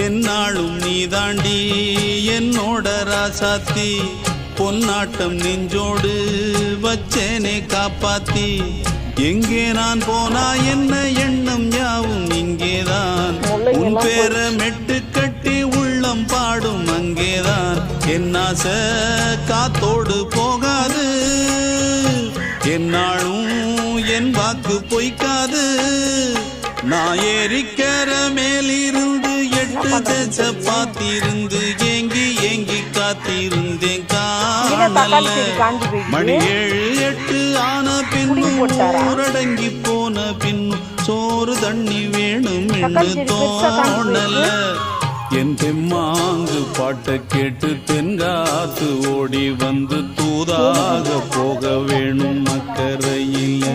என்னாலும் நீதாண்டி என்னோட ராசாத்தி பொன்னாட்டம் நெஞ்சோடு வச்சேனே காப்பாத்தி எங்கே நான் போனா என்ன எண்ணம் யாவும் இங்கேதான் உன் பேர மெட்டு கட்டி உள்ளம் பாடும் அங்கேதான் என்னாச காத்தோடு போகாது என்னாலும் என் வாக்கு பொய்க்காது நான் ஏறிக்கிற மேலிருந்து 8 தேச பார்த்திருந்து ஏங்கி ஏங்கி காத்திருந்தேன் காணல மணி 7 8 ஆன பின்னும் ஊரடங்கி போன பின்னும் சோறு தண்ணி வேணும் என்று தோணல என் தெம்மாங்கு பாட்டை கேட்டு தென்காத்து ஓடி வந்து தூதாக போக வேணும் அக்கறையில்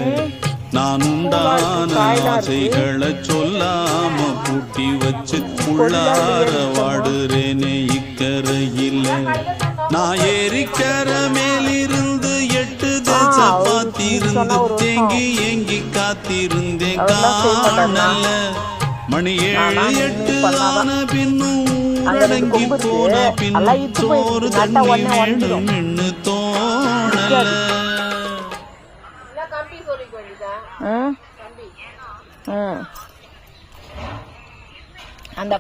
நான் உண்டான ஆசைகளை சொல்லாம பூட்டி வச்சு உள்ளார வாடுறேனே இக்கரையில் நான் ஏறிக்கர மேலிருந்து 8 தேச பார்த்திருந்து தேங்கி ஏங்கி காத்திருந்தேன் காணல மணி 7 8 ஆன பின்னும் ஊரடங்கி போன பின்னும் சோறு தண்ணி வேணும் என்று தோணல அந்த